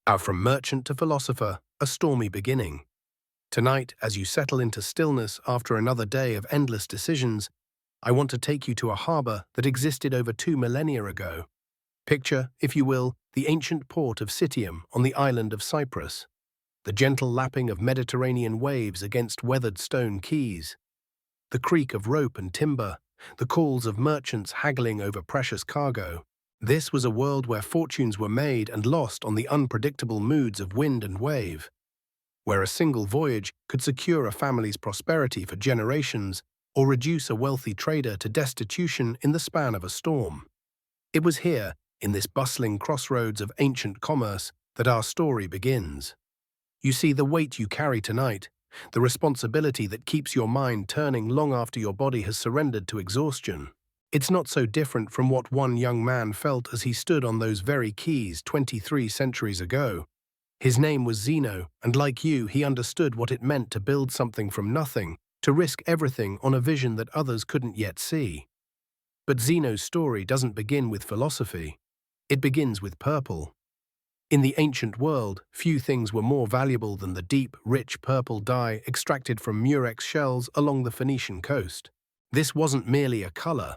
From merchant to philosopher, a stormy beginning. Tonight, as you settle into stillness after another day of endless decisions, I want to take you to a harbor that existed over 2 millennia ago. Picture, if you will, the ancient port of Citium on the island of Cyprus. The gentle lapping of Mediterranean waves against weathered stone quays. The creak of rope and timber, the calls of merchants haggling over precious cargo. This was a world where fortunes were made and lost on the unpredictable moods of wind and wave, where a single voyage could secure a family's prosperity for generations or reduce a wealthy trader to destitution in the span of a storm. It was here, in this bustling crossroads of ancient commerce, that our story begins. You see, the weight you carry tonight, the responsibility that keeps your mind turning long after your body has surrendered to exhaustion. It's not so different from what one young man felt as he stood on those very quays 23 centuries ago. His name was Zeno, and like you, he understood what it meant to build something from nothing, to risk everything on a vision that others couldn't yet see. But Zeno's story doesn't begin with philosophy. It begins with purple. In the ancient world, few things were more valuable than the deep, rich purple dye extracted from murex shells along the Phoenician coast. This wasn't merely a color.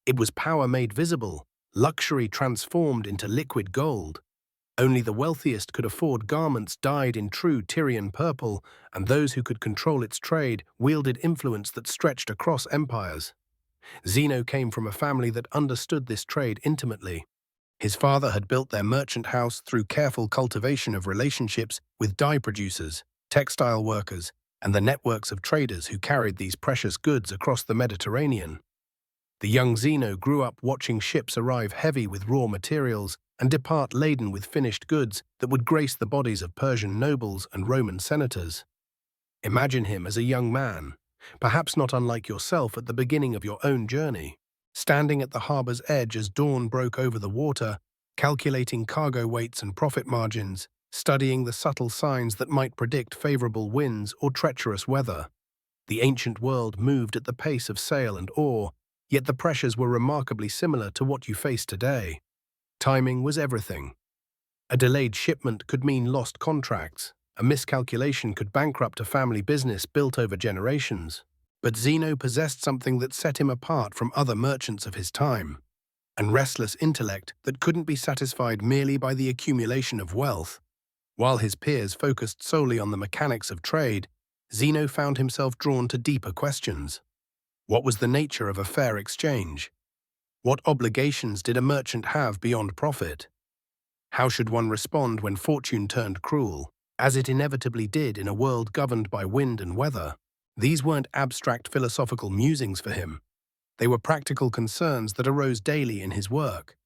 It was power made visible, luxury transformed into liquid gold. Only the wealthiest could afford garments dyed in true Tyrian purple, and those who could control its trade wielded influence that stretched across empires. Zeno came from a family that understood this trade intimately. His father had built their merchant house through careful cultivation of relationships with dye producers, textile workers, and the networks of traders who carried these precious goods across the Mediterranean. The young Zeno grew up watching ships arrive heavy with raw materials and depart laden with finished goods that would grace the bodies of Persian nobles and Roman senators. Imagine him as a young man, perhaps not unlike yourself at the beginning of your own journey, standing at the harbor's edge as dawn broke over the water, calculating cargo weights and profit margins, studying the subtle signs that might predict favorable winds or treacherous weather. The ancient world moved at the pace of sail and oar, yet the pressures were remarkably similar to what you face today. Timing was everything. A delayed shipment could mean lost contracts. A miscalculation could bankrupt a family business built over generations. But Zeno possessed something that set him apart from other merchants of his time, an restless intellect that couldn't be satisfied merely by the accumulation of wealth. While his peers focused solely on the mechanics of trade, Zeno found himself drawn to deeper questions. What was the nature of a fair exchange? What obligations did a merchant have beyond profit? How should one respond when fortune turned cruel, as it inevitably did in a world governed by wind and weather? These weren't abstract philosophical musings for him. They were practical concerns that arose daily in his work.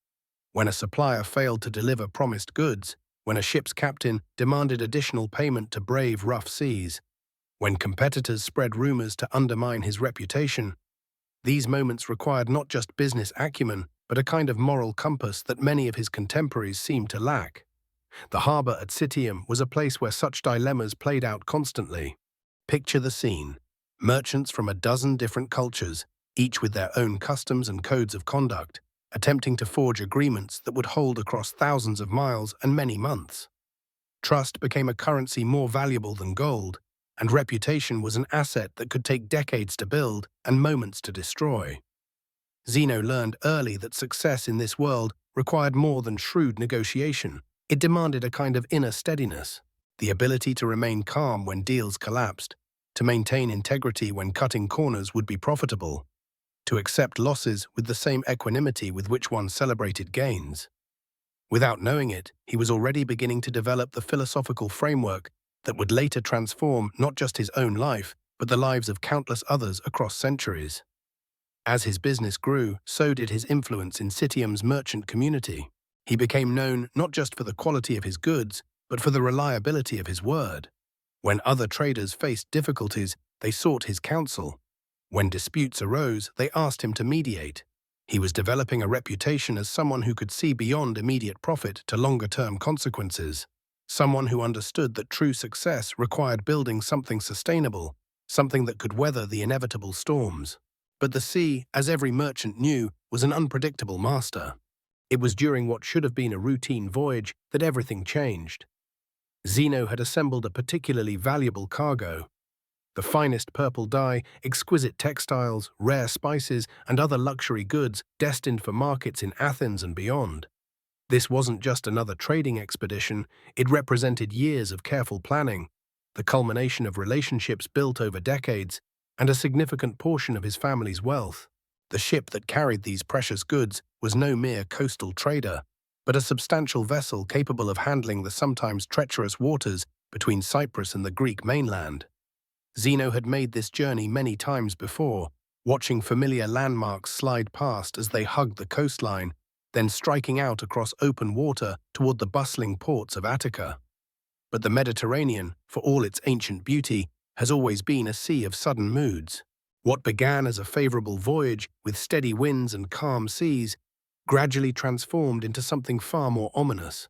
When a supplier failed to deliver promised goods, when a ship's captain demanded additional payment to brave rough seas, when competitors spread rumors to undermine his reputation, these moments required not just business acumen, but a kind of moral compass that many of his contemporaries seemed to lack. The harbor at Citium was a place where such dilemmas played out constantly. Picture the scene. Merchants from a dozen different cultures, each with their own customs and codes of conduct, attempting to forge agreements that would hold across thousands of miles and many months. Trust became a currency more valuable than gold, and reputation was an asset that could take decades to build and moments to destroy. Zeno learned early that success in this world required more than shrewd negotiation. It demanded a kind of inner steadiness, the ability to remain calm when deals collapsed, to maintain integrity when cutting corners would be profitable, to accept losses with the same equanimity with which one celebrated gains. Without knowing it, he was already beginning to develop the philosophical framework that would later transform not just his own life, but the lives of countless others across centuries. As his business grew, so did his influence in Citium's merchant community. He became known not just for the quality of his goods, but for the reliability of his word. When other traders faced difficulties, they sought his counsel. When disputes arose, they asked him to mediate. He was developing a reputation as someone who could see beyond immediate profit to longer-term consequences. Someone who understood that true success required building something sustainable, something that could weather the inevitable storms. But the sea, as every merchant knew, was an unpredictable master. It was during what should have been a routine voyage that everything changed. Zeno had assembled a particularly valuable cargo. The finest purple dye, exquisite textiles, rare spices, and other luxury goods destined for markets in Athens and beyond. This wasn't just another trading expedition, it represented years of careful planning, the culmination of relationships built over decades, and a significant portion of his family's wealth. The ship that carried these precious goods was no mere coastal trader, but a substantial vessel capable of handling the sometimes treacherous waters between Cyprus and the Greek mainland. Zeno had made this journey many times before, watching familiar landmarks slide past as they hugged the coastline, then striking out across open water toward the bustling ports of Attica. But the Mediterranean, for all its ancient beauty, has always been a sea of sudden moods. What began as a favorable voyage with steady winds and calm seas gradually transformed into something far more ominous.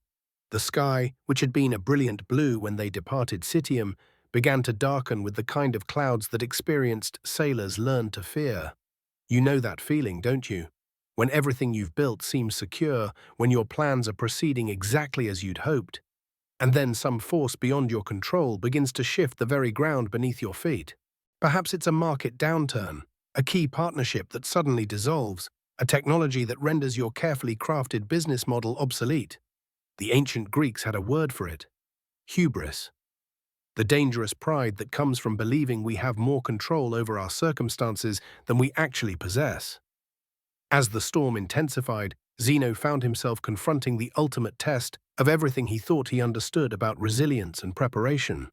The sky, which had been a brilliant blue when they departed Citium, began to darken with the kind of clouds that experienced sailors learned to fear. You know that feeling, don't you? When everything you've built seems secure, when your plans are proceeding exactly as you'd hoped, and then some force beyond your control begins to shift the very ground beneath your feet. Perhaps it's a market downturn, a key partnership that suddenly dissolves, a technology that renders your carefully crafted business model obsolete. The ancient Greeks had a word for it: hubris. The dangerous pride that comes from believing we have more control over our circumstances than we actually possess. As the storm intensified, Zeno found himself confronting the ultimate test of everything he thought he understood about resilience and preparation.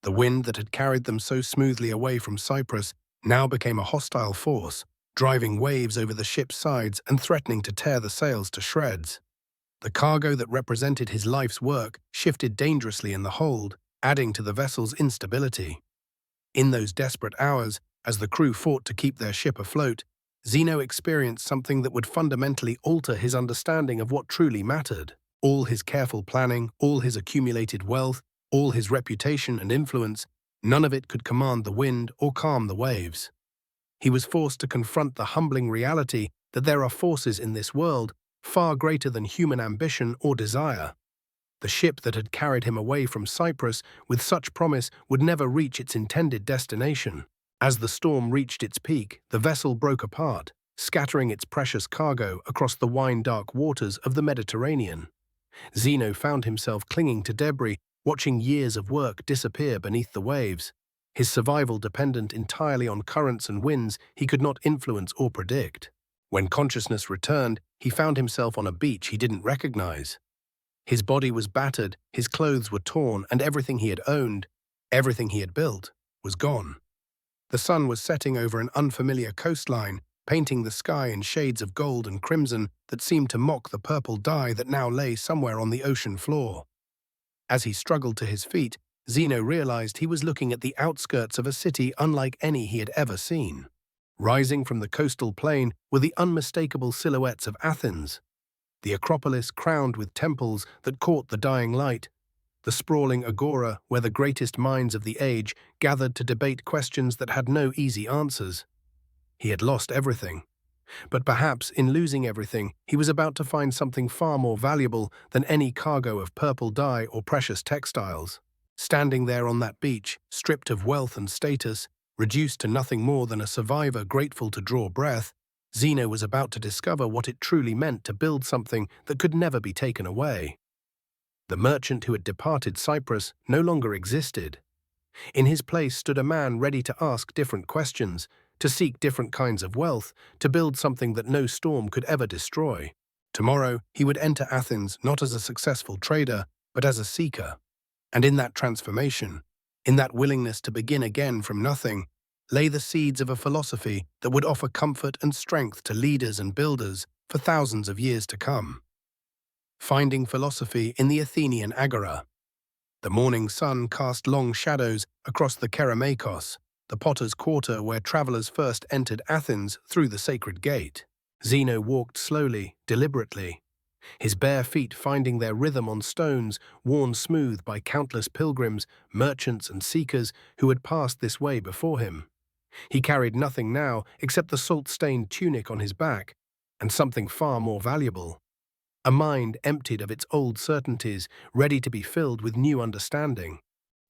The wind that had carried them so smoothly away from Cyprus now became a hostile force, driving waves over the ship's sides and threatening to tear the sails to shreds. The cargo that represented his life's work shifted dangerously in the hold, adding to the vessel's instability. In those desperate hours, as the crew fought to keep their ship afloat, Zeno experienced something that would fundamentally alter his understanding of what truly mattered. All his careful planning, all his accumulated wealth, all his reputation and influence, none of it could command the wind or calm the waves. He was forced to confront the humbling reality that there are forces in this world far greater than human ambition or desire. The ship that had carried him away from Cyprus with such promise would never reach its intended destination. As the storm reached its peak, the vessel broke apart, scattering its precious cargo across the wine-dark waters of the Mediterranean. Zeno found himself clinging to debris, watching years of work disappear beneath the waves, his survival dependent entirely on currents and winds he could not influence or predict. When consciousness returned, he found himself on a beach he didn't recognize. His body was battered, his clothes were torn, and everything he had owned, everything he had built, was gone. The sun was setting over an unfamiliar coastline, painting the sky in shades of gold and crimson that seemed to mock the purple dye that now lay somewhere on the ocean floor. As he struggled to his feet, Zeno realized he was looking at the outskirts of a city unlike any he had ever seen. Rising from the coastal plain were the unmistakable silhouettes of Athens, the Acropolis crowned with temples that caught the dying light, the sprawling agora where the greatest minds of the age gathered to debate questions that had no easy answers. He had lost everything. But perhaps in losing everything, he was about to find something far more valuable than any cargo of purple dye or precious textiles. Standing there on that beach, stripped of wealth and status, reduced to nothing more than a survivor grateful to draw breath, Zeno was about to discover what it truly meant to build something that could never be taken away. The merchant who had departed Cyprus no longer existed. In his place stood a man ready to ask different questions, to seek different kinds of wealth, to build something that no storm could ever destroy. Tomorrow, he would enter Athens not as a successful trader, but as a seeker. And in that transformation, in that willingness to begin again from nothing, lay the seeds of a philosophy that would offer comfort and strength to leaders and builders for thousands of years to come. Finding philosophy in the Athenian agora. The morning sun cast long shadows across the Kerameikos, the potter's quarter where travelers first entered Athens through the sacred gate. Zeno walked slowly, deliberately, his bare feet finding their rhythm on stones worn smooth by countless pilgrims, merchants and seekers who had passed this way before him. He carried nothing now except the salt-stained tunic on his back, and something far more valuable: a mind emptied of its old certainties, ready to be filled with new understanding.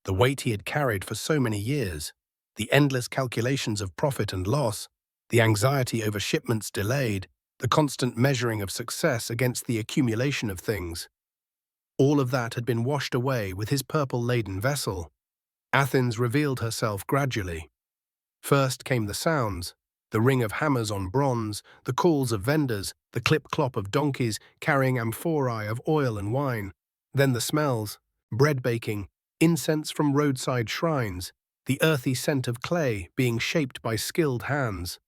The weight he had carried for so many years, the endless calculations of profit and loss, the anxiety over shipments delayed, the constant measuring of success against the accumulation of things, all of that had been washed away with his purple-laden vessel. Athens revealed herself gradually. First came the sounds, the ring of hammers on bronze, the calls of vendors, the clip-clop of donkeys carrying amphorae of oil and wine. Then the smells, bread baking, incense from roadside shrines, the earthy scent of clay being shaped by skilled hands.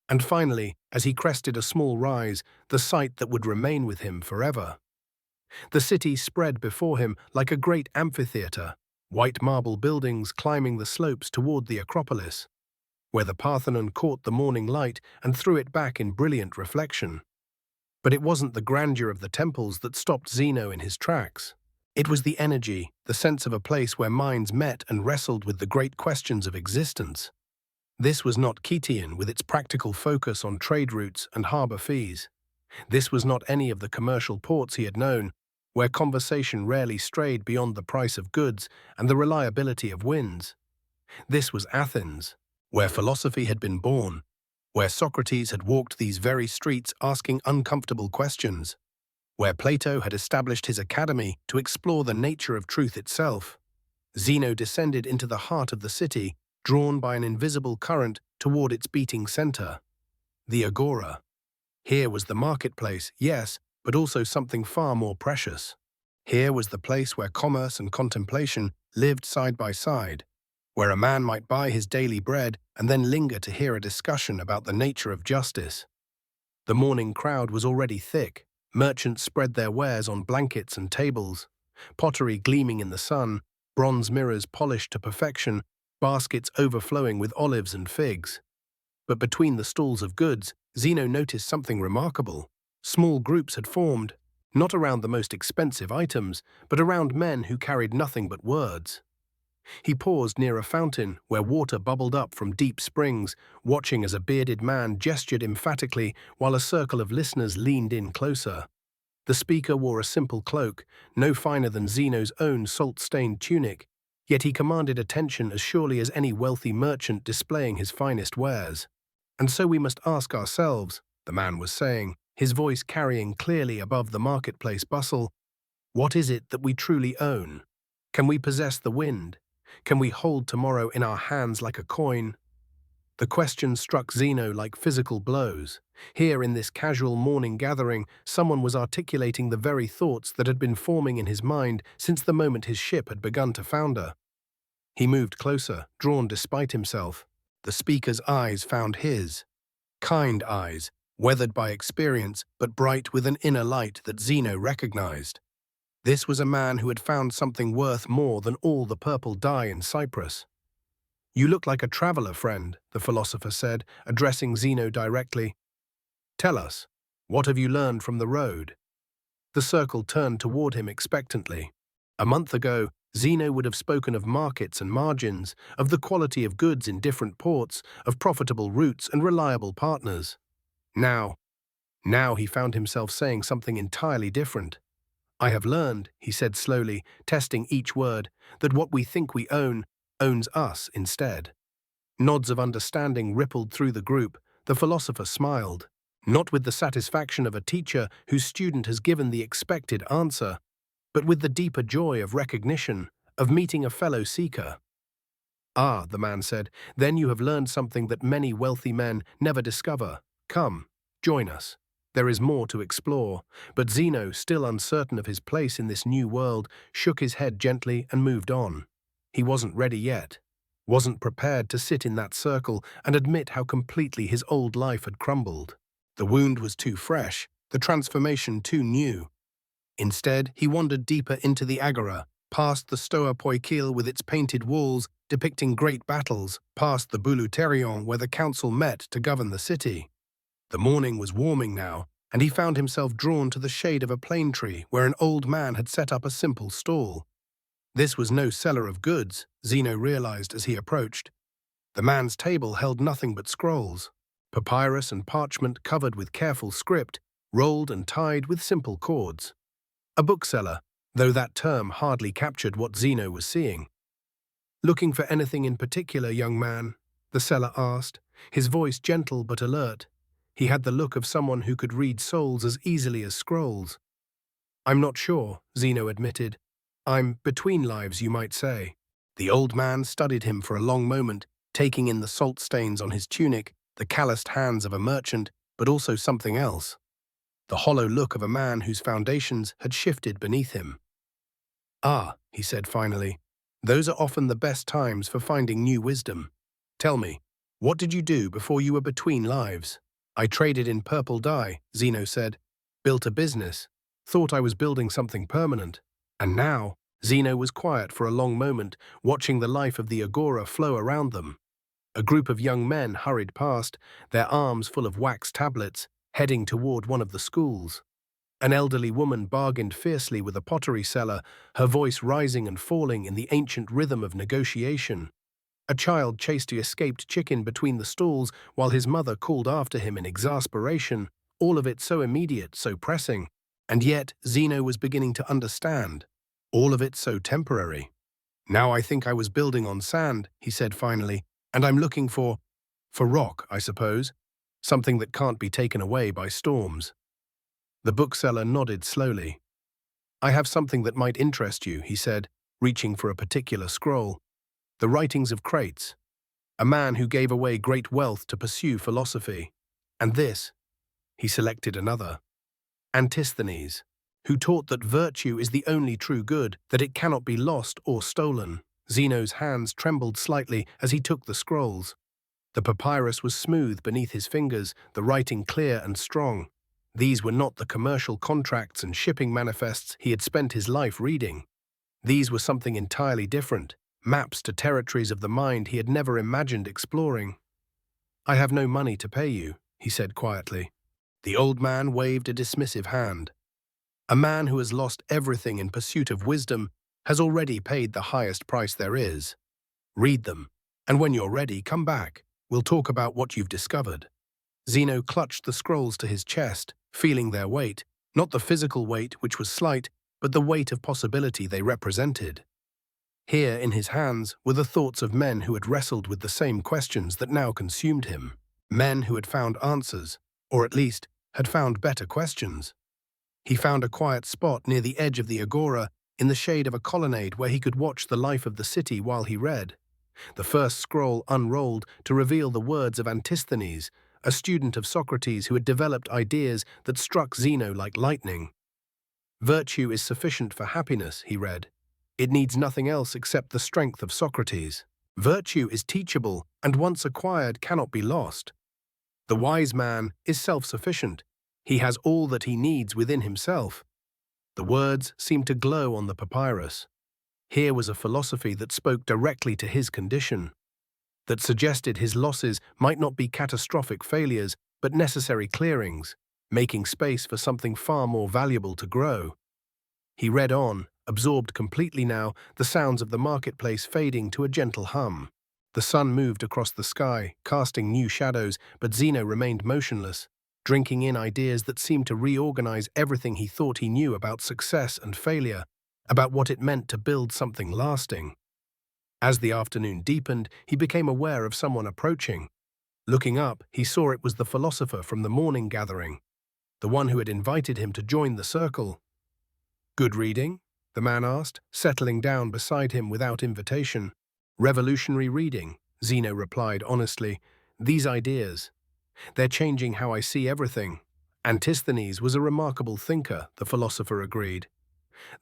And finally, as he crested a small rise, the sight that would remain with him forever. The city spread before him like a great amphitheater, white marble buildings climbing the slopes toward the Acropolis, where the Parthenon caught the morning light and threw it back in brilliant reflection. But it wasn't the grandeur of the temples that stopped Zeno in his tracks. It was the energy, the sense of a place where minds met and wrestled with the great questions of existence. This was not Khitian with its practical focus on trade routes and harbor fees. This was not any of the commercial ports he had known, where conversation rarely strayed beyond the price of goods and the reliability of winds. This was Athens, where philosophy had been born, where Socrates had walked these very streets asking uncomfortable questions, where Plato had established his academy to explore the nature of truth itself. Zeno descended into the heart of the city, drawn by an invisible current toward its beating center, the agora. Here was the marketplace, yes, but also something far more precious. Here was the place where commerce and contemplation lived side by side, where a man might buy his daily bread and then linger to hear a discussion about the nature of justice. The morning crowd was already thick. Merchants spread their wares on blankets and tables, pottery gleaming in the sun, bronze mirrors polished to perfection, baskets overflowing with olives and figs. But between the stalls of goods, Zeno noticed something remarkable. Small groups had formed, not around the most expensive items, but around men who carried nothing but words. He paused near a fountain where water bubbled up from deep springs, watching as a bearded man gestured emphatically while a circle of listeners leaned in closer. The speaker wore a simple cloak, no finer than Zeno's own salt-stained tunic, yet he commanded attention as surely as any wealthy merchant displaying his finest wares. And so we must ask ourselves, the man was saying, his voice carrying clearly above the marketplace bustle, what is it that we truly own? Can we possess the wind? Can we hold tomorrow in our hands like a coin? The question struck Zeno like physical blows. Here in this casual morning gathering, someone was articulating the very thoughts that had been forming in his mind since the moment his ship had begun to founder. He moved closer, drawn despite himself. The speaker's eyes found his. Kind eyes, weathered by experience, but bright with an inner light that Zeno recognized. This was a man who had found something worth more than all the purple dye in Cyprus. You look like a traveler, friend, the philosopher said, addressing Zeno directly. Tell us, what have you learned from the road? The circle turned toward him expectantly. A month ago, Zeno would have spoken of markets and margins, of the quality of goods in different ports, of profitable routes and reliable partners. Now he found himself saying something entirely different. I have learned, he said slowly, testing each word, that what we think we own owns us instead. Nods of understanding rippled through the group. The philosopher smiled, not with the satisfaction of a teacher whose student has given the expected answer, but with the deeper joy of recognition, of meeting a fellow seeker. Ah, the man said, then you have learned something that many wealthy men never discover. Come, join us. There is more to explore. But Zeno, still uncertain of his place in this new world, shook his head gently and moved on. He wasn't ready yet, wasn't prepared to sit in that circle and admit how completely his old life had crumbled. The wound was too fresh, the transformation too new. Instead, he wandered deeper into the agora, past the Stoa Poikile with its painted walls depicting great battles, past the Bouleuterion where the council met to govern the city. The morning was warming now, and he found himself drawn to the shade of a plane tree where an old man had set up a simple stall. This was no seller of goods, Zeno realized as he approached. The man's table held nothing but scrolls, papyrus and parchment covered with careful script, rolled and tied with simple cords. A bookseller, though that term hardly captured what Zeno was seeing. "Looking for anything in particular, young man?" the seller asked, his voice gentle but alert. He had the look of someone who could read souls as easily as scrolls. "I'm not sure," Zeno admitted. "I'm between lives, you might say." The old man studied him for a long moment, taking in the salt stains on his tunic, the calloused hands of a merchant, but also something else. The hollow look of a man whose foundations had shifted beneath him. "Ah," he said finally, "those are often the best times for finding new wisdom. Tell me, what did you do before you were between lives?" "I traded in purple dye," Zeno said, "built a business, thought I was building something permanent. And now," Zeno was quiet for a long moment, watching the life of the agora flow around them. A group of young men hurried past, their arms full of wax tablets, heading toward one of the schools. An elderly woman bargained fiercely with a pottery seller, her voice rising and falling in the ancient rhythm of negotiation. A child chased the escaped chicken between the stalls while his mother called after him in exasperation, all of it so immediate, so pressing. And yet Zeno was beginning to understand. All of it so temporary. "Now I think I was building on sand," he said finally, "and I'm looking for rock, I suppose. Something that can't be taken away by storms." The bookseller nodded slowly. "I have something that might interest you," he said, reaching for a particular scroll. "The writings of Crates, a man who gave away great wealth to pursue philosophy. And this," he selected another, "Antisthenes, who taught that virtue is the only true good, that it cannot be lost or stolen." Zeno's hands trembled slightly as he took the scrolls. The papyrus was smooth beneath his fingers, the writing clear and strong. These were not the commercial contracts and shipping manifests he had spent his life reading. These were something entirely different, maps to territories of the mind he had never imagined exploring. "I have no money to pay you," he said quietly. The old man waved a dismissive hand. "A man who has lost everything in pursuit of wisdom has already paid the highest price there is. Read them, and when you're ready, come back. We'll talk about what you've discovered." Zeno clutched the scrolls to his chest, feeling their weight, not the physical weight, which was slight, but the weight of possibility they represented. Here in his hands were the thoughts of men who had wrestled with the same questions that now consumed him. Men who had found answers, or at least had found better questions. He found a quiet spot near the edge of the agora, in the shade of a colonnade where he could watch the life of the city while he read. The first scroll unrolled to reveal the words of Antisthenes, a student of Socrates who had developed ideas that struck Zeno like lightning. "Virtue is sufficient for happiness," he read. "It needs nothing else except the strength of Socrates. Virtue is teachable, and once acquired cannot be lost. The wise man is self-sufficient. He has all that he needs within himself." The words seemed to glow on the papyrus. Here was a philosophy that spoke directly to his condition, that suggested his losses might not be catastrophic failures, but necessary clearings, making space for something far more valuable to grow. He read on, absorbed completely now, the sounds of the marketplace fading to a gentle hum. The sun moved across the sky, casting new shadows, but Zeno remained motionless, drinking in ideas that seemed to reorganize everything he thought he knew about success and failure, about what it meant to build something lasting. As the afternoon deepened, he became aware of someone approaching. Looking up, he saw it was the philosopher from the morning gathering, the one who had invited him to join the circle. "Good reading?" the man asked, settling down beside him without invitation. "Revolutionary reading," Zeno replied honestly. "These ideas, they're changing how I see everything." "Antisthenes was a remarkable thinker," the philosopher agreed,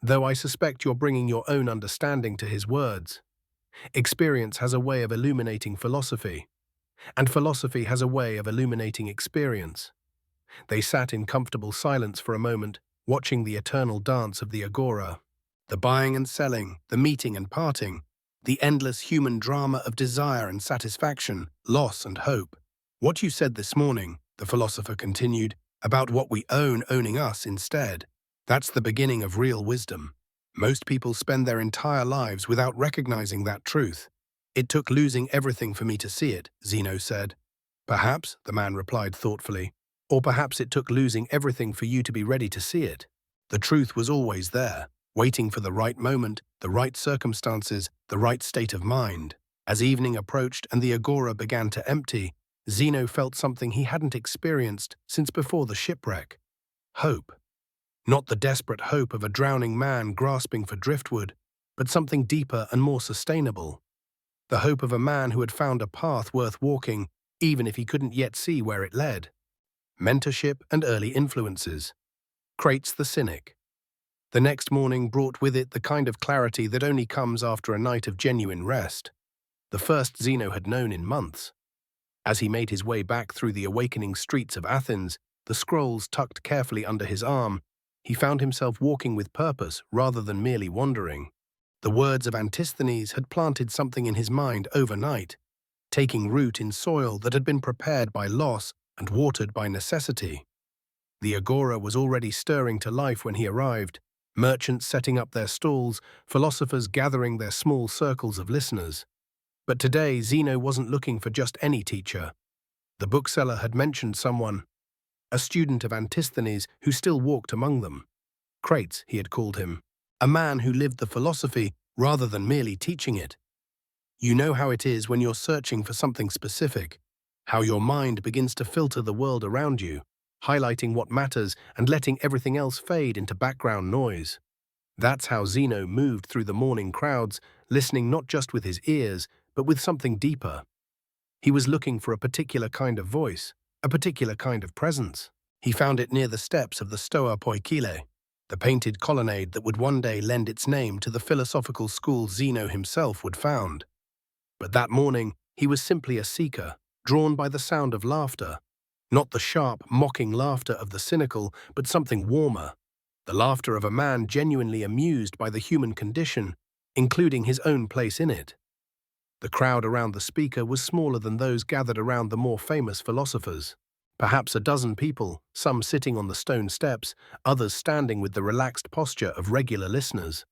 "though I suspect you're bringing your own understanding to his words. Experience has a way of illuminating philosophy, and philosophy has a way of illuminating experience." They sat in comfortable silence for a moment, watching the eternal dance of the agora. The buying and selling, the meeting and parting, the endless human drama of desire and satisfaction, loss and hope. "What you said this morning," the philosopher continued, "about what we own owning us instead, that's the beginning of real wisdom. Most people spend their entire lives without recognizing that truth. It took losing everything for me to see it," Zeno said. "Perhaps," the man replied thoughtfully, Or perhaps it took losing everything for you to be ready to see it. The truth was always there, waiting for the right moment, the right circumstances, the right state of mind. As evening approached and the agora began to empty, Zeno felt something he hadn't experienced since before the shipwreck. Hope. Not the desperate hope of a drowning man grasping for driftwood, but something deeper and more sustainable. The hope of a man who had found a path worth walking, even if he couldn't yet see where it led. Mentorship and early influences. Crates the cynic. The next morning brought with it the kind of clarity that only comes after a night of genuine rest. The first Zeno had known in months. As he made his way back through the awakening streets of Athens, the scrolls tucked carefully under his arm, he found himself walking with purpose rather than merely wandering. The words of Antisthenes had planted something in his mind overnight, taking root in soil that had been prepared by loss and watered by necessity. The agora was already stirring to life when he arrived, merchants setting up their stalls, philosophers gathering their small circles of listeners. But today Zeno wasn't looking for just any teacher. The bookseller had mentioned someone, a student of Antisthenes who still walked among them. Crates, he had called him, a man who lived the philosophy rather than merely teaching it. You know how it is when you're searching for something specific, how your mind begins to filter the world around you, highlighting what matters and letting everything else fade into background noise. That's how Zeno moved through the morning crowds, listening not just with his ears, but with something deeper. He was looking for a particular kind of voice, a particular kind of presence. He found it near the steps of the Stoa Poikile, the painted colonnade that would one day lend its name to the philosophical school Zeno himself would found. But that morning, he was simply a seeker, drawn by the sound of laughter. Not the sharp, mocking laughter of the cynical, but something warmer. The laughter of a man genuinely amused by the human condition, including his own place in it. The crowd around the speaker was smaller than those gathered around the more famous philosophers. Perhaps a dozen people, some sitting on the stone steps, others standing with the relaxed posture of regular listeners.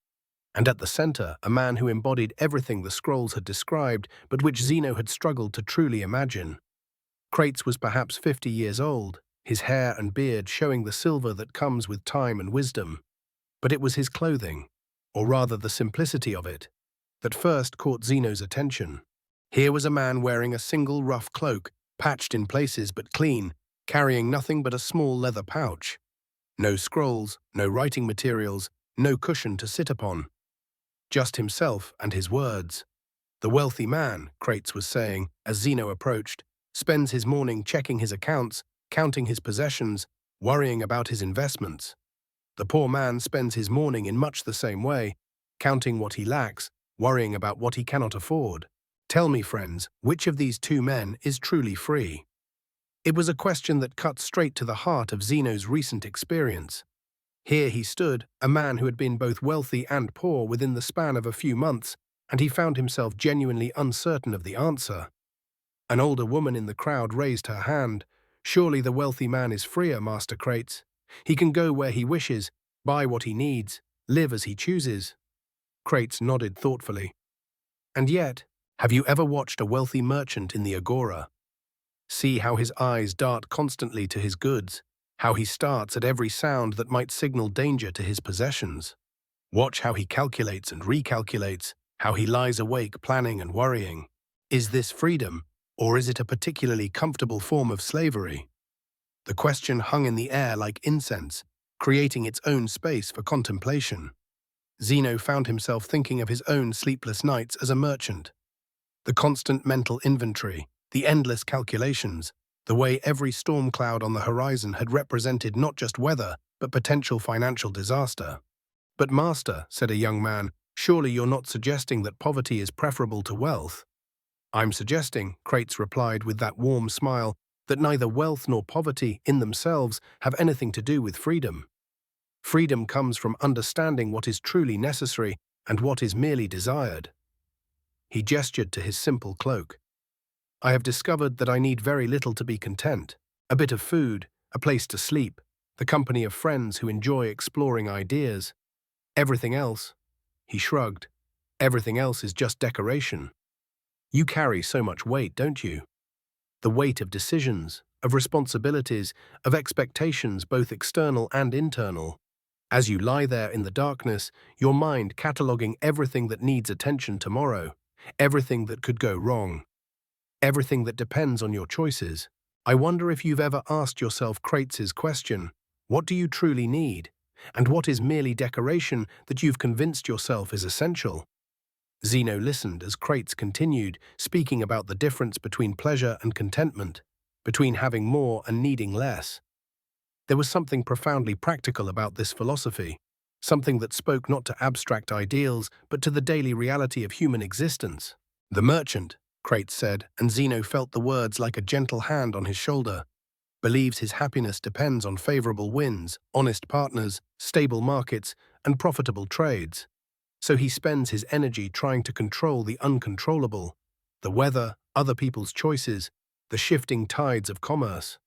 And at the center, a man who embodied everything the scrolls had described, but which Zeno had struggled to truly imagine. Crates was perhaps 50 years old, his hair and beard showing the silver that comes with time and wisdom. But it was his clothing, or rather the simplicity of it, that first caught Zeno's attention. Here was a man wearing a single rough cloak, patched in places but clean, carrying nothing but a small leather pouch. No scrolls, no writing materials, no cushion to sit upon. Just himself and his words. The wealthy man, Crates was saying, as Zeno approached, spends his morning checking his accounts, counting his possessions, worrying about his investments. The poor man spends his morning in much the same way, counting what he lacks, worrying about what he cannot afford. Tell me, friends, which of these two men is truly free? It was a question that cut straight to the heart of Zeno's recent experience. Here he stood, a man who had been both wealthy and poor within the span of a few months, and he found himself genuinely uncertain of the answer. An older woman in the crowd raised her hand. Surely the wealthy man is freer, Master Crates. He can go where he wishes, buy what he needs, live as he chooses. Crates nodded thoughtfully. And yet, have you ever watched a wealthy merchant in the agora? See how his eyes dart constantly to his goods, how he starts at every sound that might signal danger to his possessions. Watch how he calculates and recalculates, how he lies awake planning and worrying. Is this freedom, or is it a particularly comfortable form of slavery? The question hung in the air like incense, creating its own space for contemplation. Zeno found himself thinking of his own sleepless nights as a merchant. The constant mental inventory, the endless calculations, the way every storm cloud on the horizon had represented not just weather, but potential financial disaster. But master, said a young man, surely you're not suggesting that poverty is preferable to wealth? I'm suggesting, Crates replied with that warm smile, that neither wealth nor poverty in themselves have anything to do with freedom. Freedom comes from understanding what is truly necessary and what is merely desired. He gestured to his simple cloak. I have discovered that I need very little to be content. A bit of food, a place to sleep, the company of friends who enjoy exploring ideas. Everything else, he shrugged, everything else is just decoration. You carry so much weight, don't you? The weight of decisions, of responsibilities, of expectations both external and internal. As you lie there in the darkness, your mind cataloguing everything that needs attention tomorrow, everything that could go wrong, everything that depends on your choices. I wonder if you've ever asked yourself Crates's question, what do you truly need? And what is merely decoration that you've convinced yourself is essential? Zeno listened as Crates continued, speaking about the difference between pleasure and contentment, between having more and needing less. There was something profoundly practical about this philosophy, something that spoke not to abstract ideals but to the daily reality of human existence. The merchant, Crates said, and Zeno felt the words like a gentle hand on his shoulder, believes his happiness depends on favorable winds, honest partners, stable markets, and profitable trades. So he spends his energy trying to control the uncontrollable, the weather, other people's choices, the shifting tides of commerce.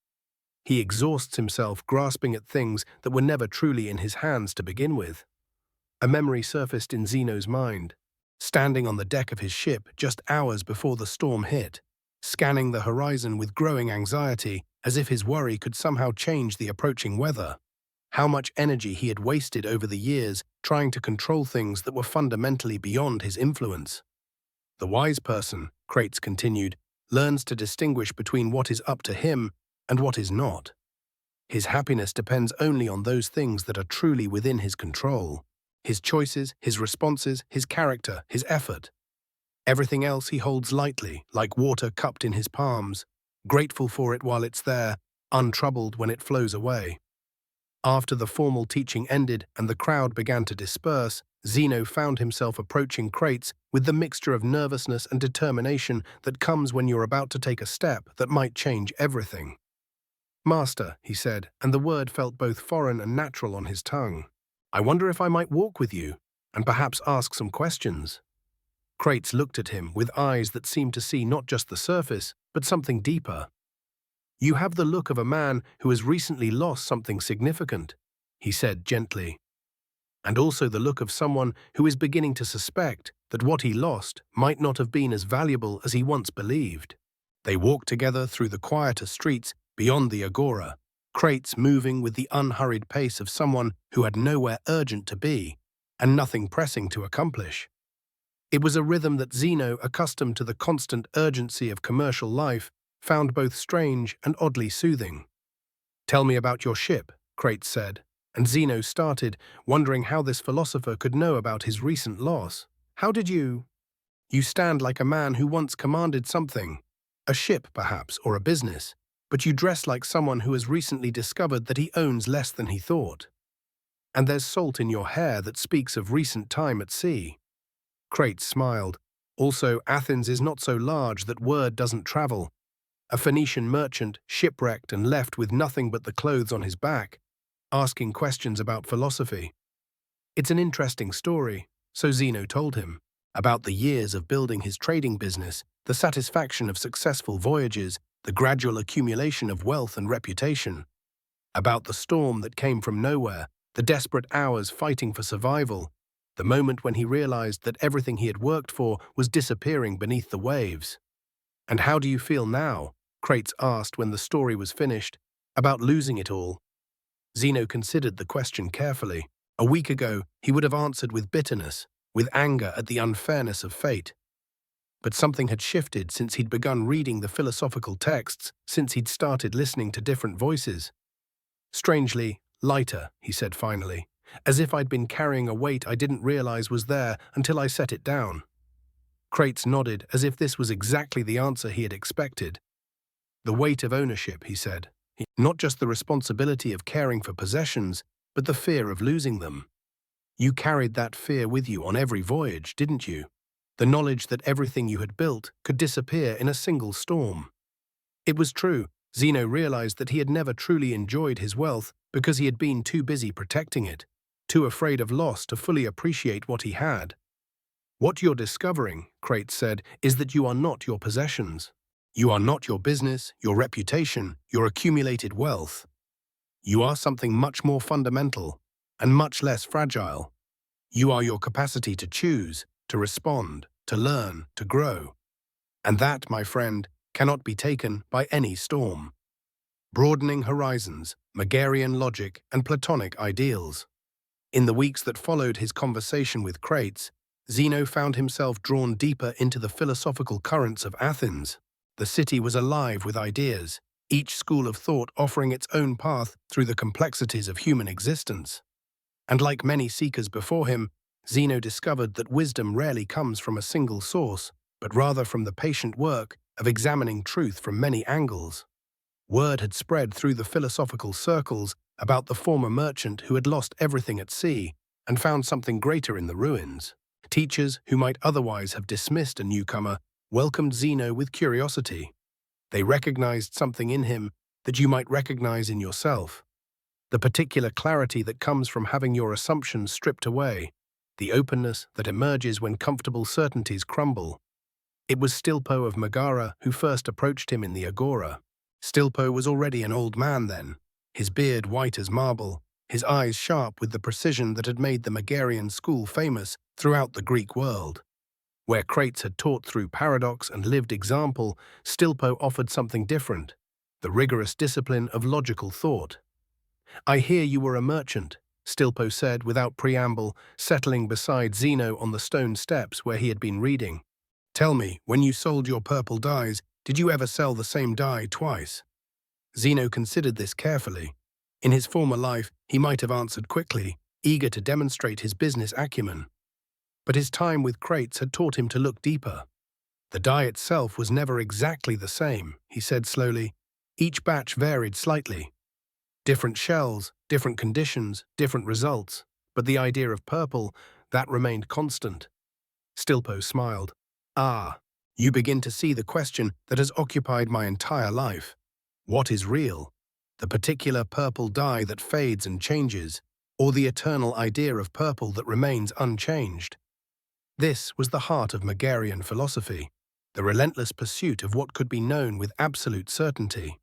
He exhausts himself grasping at things that were never truly in his hands to begin with. A memory surfaced in Zeno's mind, standing on the deck of his ship just hours before the storm hit, scanning the horizon with growing anxiety as if his worry could somehow change the approaching weather. How much energy he had wasted over the years trying to control things that were fundamentally beyond his influence. The wise person, Crates continued, learns to distinguish between what is up to him and what is not. His happiness depends only on those things that are truly within his control. His choices, his responses, his character, his effort. Everything else he holds lightly, like water cupped in his palms, grateful for it while it's there, untroubled when it flows away. After the formal teaching ended and the crowd began to disperse, Zeno found himself approaching Crates with the mixture of nervousness and determination that comes when you're about to take a step that might change everything. "Master," he said, and the word felt both foreign and natural on his tongue. "I wonder if I might walk with you, and perhaps ask some questions." Crates looked at him with eyes that seemed to see not just the surface, but something deeper. "You have the look of a man who has recently lost something significant," he said gently, "and also the look of someone who is beginning to suspect that what he lost might not have been as valuable as he once believed." They walked together through the quieter streets beyond the agora, Crates moving with the unhurried pace of someone who had nowhere urgent to be and nothing pressing to accomplish. It was a rhythm that Zeno, accustomed to the constant urgency of commercial life, found both strange and oddly soothing. "Tell me about your ship," Crates said, and Zeno started, wondering how this philosopher could know about his recent loss. "How did you? You stand like a man who once commanded something, a ship perhaps, or a business, but you dress like someone who has recently discovered that he owns less than he thought. And there's salt in your hair that speaks of recent time at sea." Crates smiled. "Also, Athens is not so large that word doesn't travel. A Phoenician merchant, shipwrecked and left with nothing but the clothes on his back, asking questions about philosophy. It's an interesting story," so Zeno told him, about the years of building his trading business, the satisfaction of successful voyages, the gradual accumulation of wealth and reputation. About the storm that came from nowhere, the desperate hours fighting for survival, the moment when he realized that everything he had worked for was disappearing beneath the waves. "And how do you feel now?" Crates asked when the story was finished, "about losing it all?" Zeno considered the question carefully. A week ago, he would have answered with bitterness, with anger at the unfairness of fate. But something had shifted since he'd begun reading the philosophical texts, since he'd started listening to different voices. "Strangely, lighter," he said finally, "as if I'd been carrying a weight I didn't realize was there until I set it down." Crates nodded as if this was exactly the answer he had expected. "The weight of ownership," he said. "Not just the responsibility of caring for possessions, but the fear of losing them. You carried that fear with you on every voyage, didn't you? The knowledge that everything you had built could disappear in a single storm." It was true. Zeno realized that he had never truly enjoyed his wealth because he had been too busy protecting it, too afraid of loss to fully appreciate what he had. "What you're discovering," Crates said, "is that you are not your possessions. You are not your business, your reputation, your accumulated wealth. You are something much more fundamental and much less fragile. You are your capacity to choose, to respond, to learn, to grow. And that, my friend, cannot be taken by any storm." broadening horizons, Megarian logic, and Platonic ideals. In the weeks that followed his conversation with Crates, Zeno found himself drawn deeper into the philosophical currents of Athens. The city was alive with ideas, each school of thought offering its own path through the complexities of human existence. And like many seekers before him, Zeno discovered that wisdom rarely comes from a single source, but rather from the patient work of examining truth from many angles. Word had spread through the philosophical circles about the former merchant who had lost everything at sea and found something greater in the ruins. Teachers who might otherwise have dismissed a newcomer welcomed Zeno with curiosity. They recognized something in him that you might recognize in yourself. The particular clarity that comes from having your assumptions stripped away, the openness that emerges when comfortable certainties crumble. It was Stilpo of Megara who first approached him in the agora. Stilpo was already an old man then, his beard white as marble, his eyes sharp with the precision that had made the Megarian school famous throughout the Greek world. Where Crates had taught through paradox and lived example, Stilpo offered something different, the rigorous discipline of logical thought. "I hear you were a merchant," Stilpo said without preamble, settling beside Zeno on the stone steps where he had been reading. "Tell me, when you sold your purple dyes, did you ever sell the same dye twice?" Zeno considered this carefully. In his former life, he might have answered quickly, eager to demonstrate his business acumen. But his time with Crates had taught him to look deeper. "The dye itself was never exactly the same," he said slowly. "Each batch varied slightly. Different shells, different conditions, different results. But the idea of purple, that remained constant." Stilpo smiled. "Ah, you begin to see the question that has occupied my entire life. What is real? The particular purple dye that fades and changes, or the eternal idea of purple that remains unchanged?" This was the heart of Megarian philosophy, the relentless pursuit of what could be known with absolute certainty.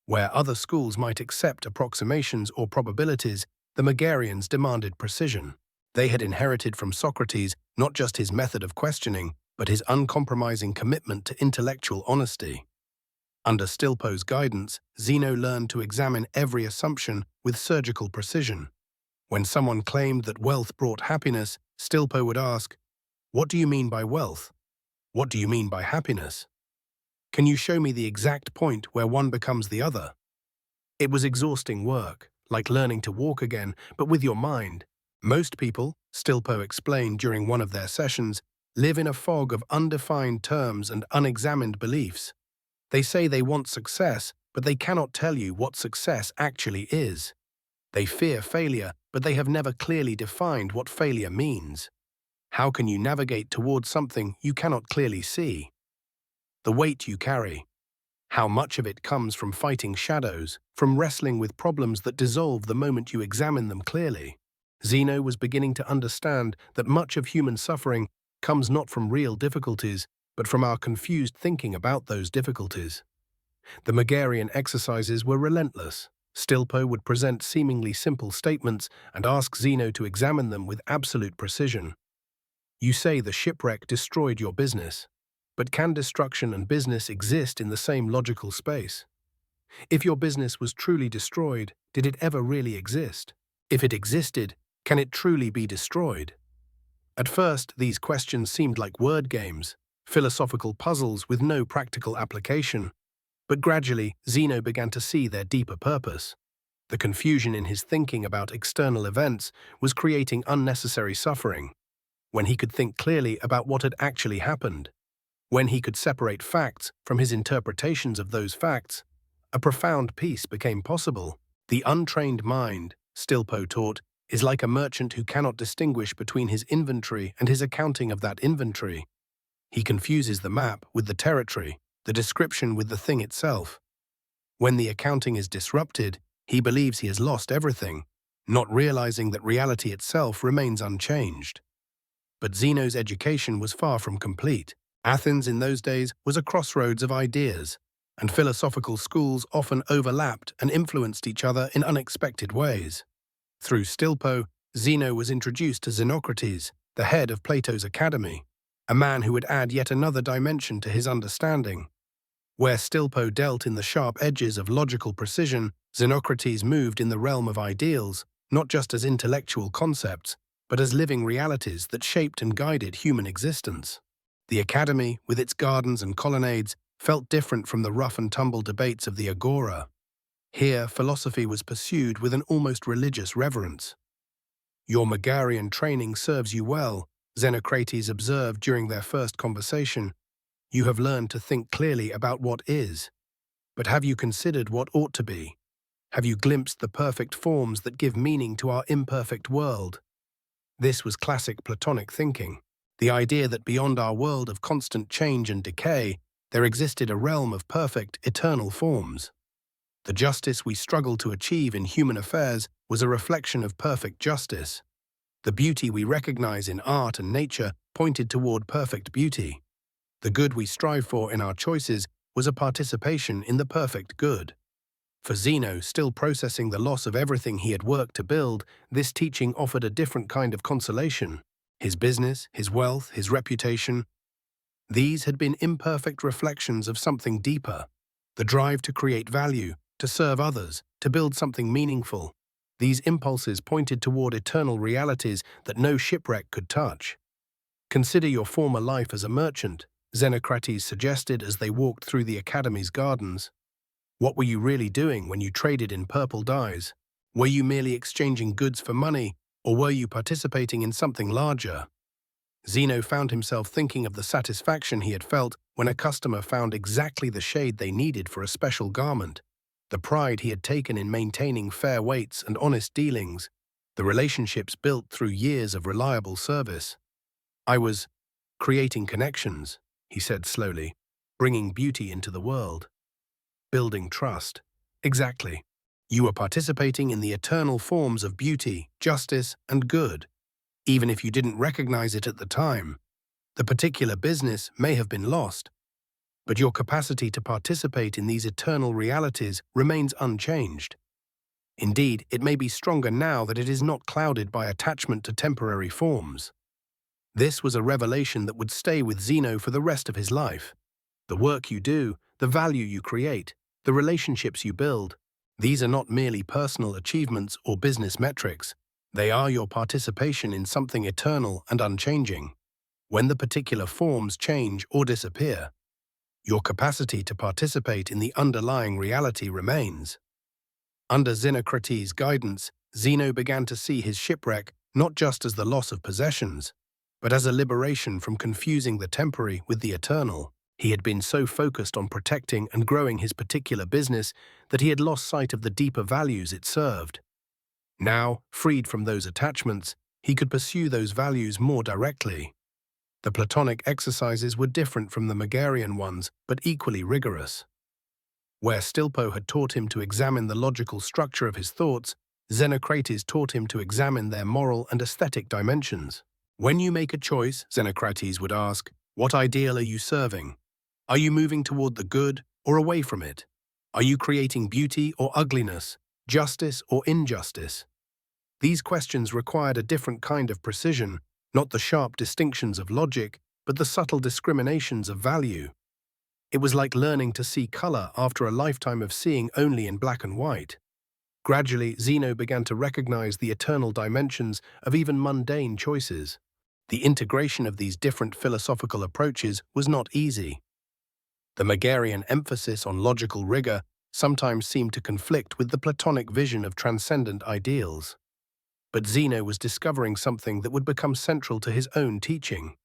Where other schools might accept approximations or probabilities, the Megarians demanded precision. They had inherited from Socrates not just his method of questioning, but his uncompromising commitment to intellectual honesty. Under Stilpo's guidance, Zeno learned to examine every assumption with surgical precision. When someone claimed that wealth brought happiness, Stilpo would ask, "What do you mean by wealth? What do you mean by happiness? Can you show me the exact point where one becomes the other?" It was exhausting work, like learning to walk again, but with your mind. Most people, Stilpo explained during one of their sessions, live in a fog of undefined terms and unexamined beliefs. They say they want success, but they cannot tell you what success actually is. They fear failure, but they have never clearly defined what failure means. How can you navigate towards something you cannot clearly see? The weight you carry. How much of it comes from fighting shadows, from wrestling with problems that dissolve the moment you examine them clearly? Zeno was beginning to understand that much of human suffering comes not from real difficulties, but from our confused thinking about those difficulties. The Megarian exercises were relentless. Stilpo would present seemingly simple statements and ask Zeno to examine them with absolute precision. "You say the shipwreck destroyed your business. But can destruction and business exist in the same logical space? If your business was truly destroyed, did it ever really exist? If it existed, can it truly be destroyed?" At first, these questions seemed like word games, philosophical puzzles with no practical application. But gradually, Zeno began to see their deeper purpose. The confusion in his thinking about external events was creating unnecessary suffering. When he could think clearly about what had actually happened, when he could separate facts from his interpretations of those facts, a profound peace became possible. The untrained mind, Stilpo taught, is like a merchant who cannot distinguish between his inventory and his accounting of that inventory. He confuses the map with the territory, the description with the thing itself. When the accounting is disrupted, he believes he has lost everything, not realizing that reality itself remains unchanged. But Zeno's education was far from complete. Athens in those days was a crossroads of ideas, and philosophical schools often overlapped and influenced each other in unexpected ways. Through Stilpo, Zeno was introduced to Xenocrates, the head of Plato's academy, a man who would add yet another dimension to his understanding. Where Stilpo dealt in the sharp edges of logical precision, Xenocrates moved in the realm of ideals, not just as intellectual concepts, but as living realities that shaped and guided human existence. The academy, with its gardens and colonnades, felt different from the rough-and-tumble debates of the agora. Here, philosophy was pursued with an almost religious reverence. "Your Megarian training serves you well," Xenocrates observed during their first conversation. "You have learned to think clearly about what is. But have you considered what ought to be? Have you glimpsed the perfect forms that give meaning to our imperfect world?" This was classic Platonic thinking, the idea that beyond our world of constant change and decay, there existed a realm of perfect, eternal forms. The justice we struggle to achieve in human affairs was a reflection of perfect justice. The beauty we recognize in art and nature pointed toward perfect beauty. The good we strive for in our choices was a participation in the perfect good. For Zeno, still processing the loss of everything he had worked to build, this teaching offered a different kind of consolation. His business, his wealth, his reputation, these had been imperfect reflections of something deeper. The drive to create value, to serve others, to build something meaningful. These impulses pointed toward eternal realities that no shipwreck could touch. "Consider your former life as a merchant," Xenocrates suggested as they walked through the academy's gardens. "What were you really doing when you traded in purple dyes? Were you merely exchanging goods for money, or were you participating in something larger?" Zeno found himself thinking of the satisfaction he had felt when a customer found exactly the shade they needed for a special garment, the pride he had taken in maintaining fair weights and honest dealings, the relationships built through years of reliable service. "I was creating connections," he said slowly, "bringing beauty into the world. Building trust." "Exactly. You were participating in the eternal forms of beauty, justice, and good, even if you didn't recognize it at the time. The particular business may have been lost, but your capacity to participate in these eternal realities remains unchanged. Indeed, it may be stronger now that it is not clouded by attachment to temporary forms." This was a revelation that would stay with Zeno for the rest of his life. The work you do, the value you create, the relationships you build, these are not merely personal achievements or business metrics. They are your participation in something eternal and unchanging. When the particular forms change or disappear, your capacity to participate in the underlying reality remains. Under Xenocrates' guidance, Zeno began to see his shipwreck not just as the loss of possessions, but as a liberation from confusing the temporary with the eternal. He had been so focused on protecting and growing his particular business that he had lost sight of the deeper values it served. Now, freed from those attachments, he could pursue those values more directly. The Platonic exercises were different from the Megarian ones, but equally rigorous. Where Stilpo had taught him to examine the logical structure of his thoughts, Xenocrates taught him to examine their moral and aesthetic dimensions. "When you make a choice," Xenocrates would ask, "what ideal are you serving? Are you moving toward the good or away from it? Are you creating beauty or ugliness, justice or injustice?" These questions required a different kind of precision, not the sharp distinctions of logic, but the subtle discriminations of value. It was like learning to see color after a lifetime of seeing only in black and white. Gradually, Zeno began to recognize the eternal dimensions of even mundane choices. The integration of these different philosophical approaches was not easy. The Megarian emphasis on logical rigor sometimes seemed to conflict with the Platonic vision of transcendent ideals. But Zeno was discovering something that would become central to his own teaching: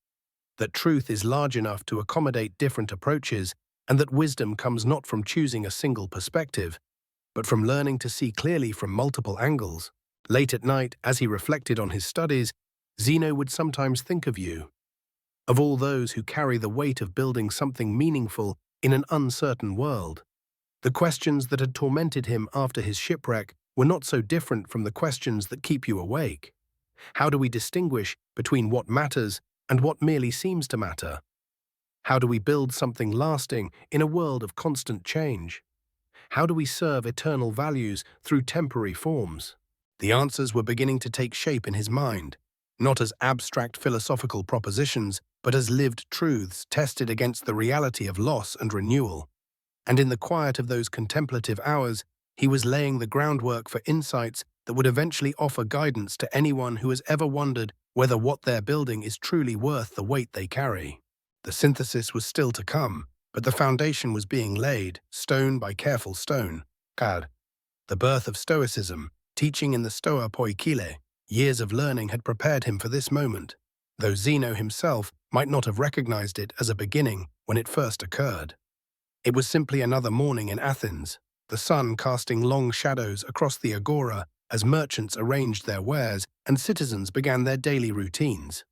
that truth is large enough to accommodate different approaches, and that wisdom comes not from choosing a single perspective, but from learning to see clearly from multiple angles. Late at night, as he reflected on his studies, Zeno would sometimes think of you, of all those who carry the weight of building something meaningful in an uncertain world. The questions that had tormented him after his shipwreck were not so different from the questions that keep you awake. How do we distinguish between what matters and what merely seems to matter? How do we build something lasting in a world of constant change? How do we serve eternal values through temporary forms? The answers were beginning to take shape in his mind, not as abstract philosophical propositions, but as lived truths tested against the reality of loss and renewal. And in the quiet of those contemplative hours, he was laying the groundwork for insights that would eventually offer guidance to anyone who has ever wondered whether what they're building is truly worth the weight they carry. The synthesis was still to come, but the foundation was being laid, stone by careful stone. Kad, the birth of Stoicism, teaching in the Stoa Poikile, years of learning had prepared him for this moment, though Zeno himself might not have recognized it as a beginning when it first occurred. It was simply another morning in Athens, the sun casting long shadows across the agora as merchants arranged their wares and citizens began their daily routines.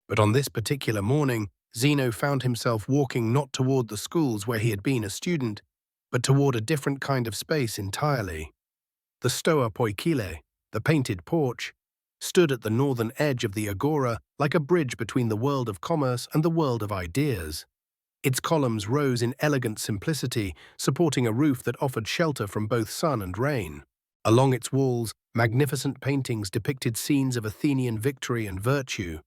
But on this particular morning, Zeno found himself walking not toward the schools where he had been a student, but toward a different kind of space entirely. The Stoa Poikile, the painted porch, stood at the northern edge of the agora like a bridge between the world of commerce and the world of ideas. Its columns rose in elegant simplicity, supporting a roof that offered shelter from both sun and rain. Along its walls, magnificent paintings depicted scenes of Athenian victory and virtue,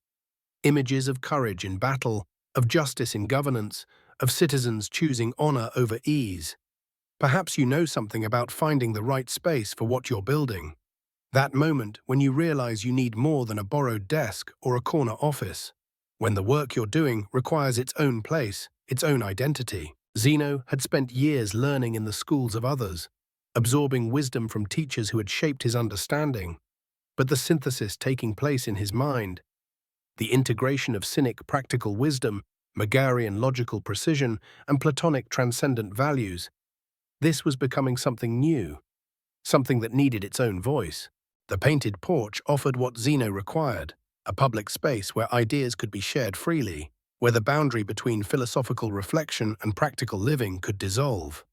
images of courage in battle, of justice in governance, of citizens choosing honor over ease. Perhaps you know something about finding the right space for what you're building. That moment when you realize you need more than a borrowed desk or a corner office. When the work you're doing requires its own place, its own identity. Zeno had spent years learning in the schools of others, absorbing wisdom from teachers who had shaped his understanding. But the synthesis taking place in his mind, the integration of Cynic practical wisdom, Megarian logical precision, and Platonic transcendent values, this was becoming something new, something that needed its own voice. The painted porch offered what Zeno required, a public space where ideas could be shared freely, where the boundary between philosophical reflection and practical living could dissolve.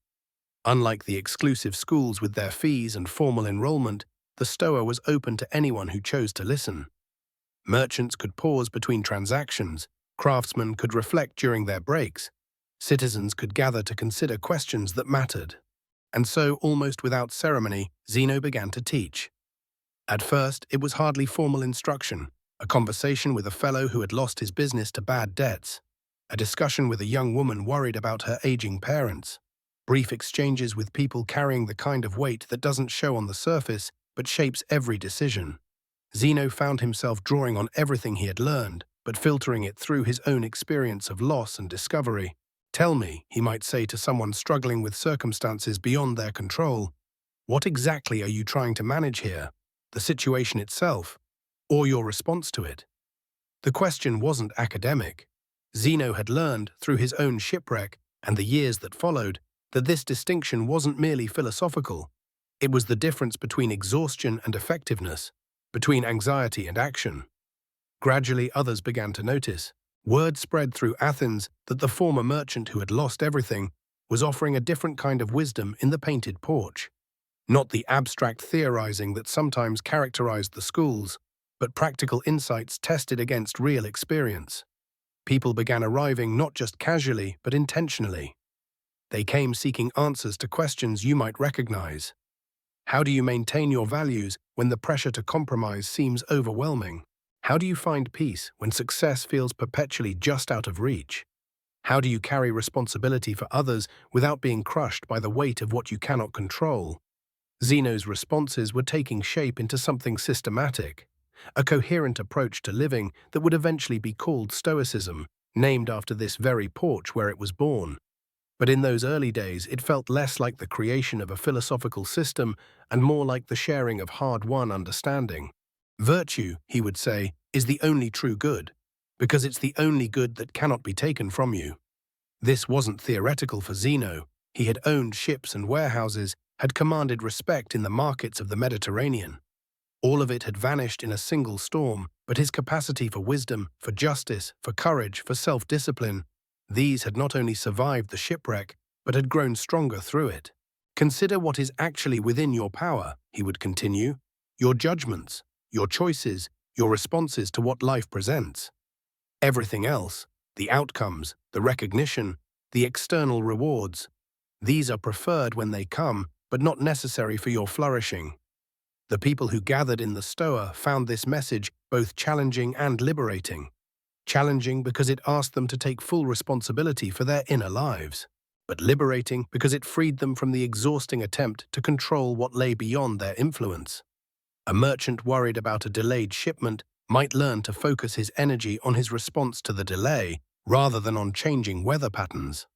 Unlike the exclusive schools with their fees and formal enrollment, the Stoa was open to anyone who chose to listen. Merchants could pause between transactions, craftsmen could reflect during their breaks, citizens could gather to consider questions that mattered. And so, almost without ceremony, Zeno began to teach. At first, it was hardly formal instruction, a conversation with a fellow who had lost his business to bad debts, a discussion with a young woman worried about her aging parents, brief exchanges with people carrying the kind of weight that doesn't show on the surface but shapes every decision. Zeno found himself drawing on everything he had learned, but filtering it through his own experience of loss and discovery. Tell me, he might say to someone struggling with circumstances beyond their control, what exactly are you trying to manage here? The situation itself, or your response to it? The question wasn't academic. Zeno had learned, through his own shipwreck and the years that followed, that this distinction wasn't merely philosophical. It was the difference between exhaustion and effectiveness, between anxiety and action. Gradually, others began to notice. Word spread through Athens that the former merchant who had lost everything was offering a different kind of wisdom in the painted porch. Not the abstract theorizing that sometimes characterized the schools, but practical insights tested against real experience. People began arriving not just casually, but intentionally. They came seeking answers to questions you might recognize. How do you maintain your values when the pressure to compromise seems overwhelming? How do you find peace when success feels perpetually just out of reach? How do you carry responsibility for others without being crushed by the weight of what you cannot control? Zeno's responses were taking shape into something systematic, a coherent approach to living that would eventually be called Stoicism, named after this very porch where it was born. But in those early days, it felt less like the creation of a philosophical system and more like the sharing of hard-won understanding. Virtue, he would say, is the only true good, because it's the only good that cannot be taken from you. This wasn't theoretical for Zeno. He had owned ships and warehouses, had commanded respect in the markets of the Mediterranean. All of it had vanished in a single storm, but his capacity for wisdom, for justice, for courage, for self-discipline, these had not only survived the shipwreck, but had grown stronger through it. Consider what is actually within your power, he would continue, your judgments, your choices, your responses to what life presents. Everything else, the outcomes, the recognition, the external rewards, these are preferred when they come, but not necessary for your flourishing. The people who gathered in the Stoa found this message both challenging and liberating. Challenging because it asked them to take full responsibility for their inner lives. but liberating because it freed them from the exhausting attempt to control what lay beyond their influence. A merchant worried about a delayed shipment might learn to focus his energy on his response to the delay rather than on changing weather patterns.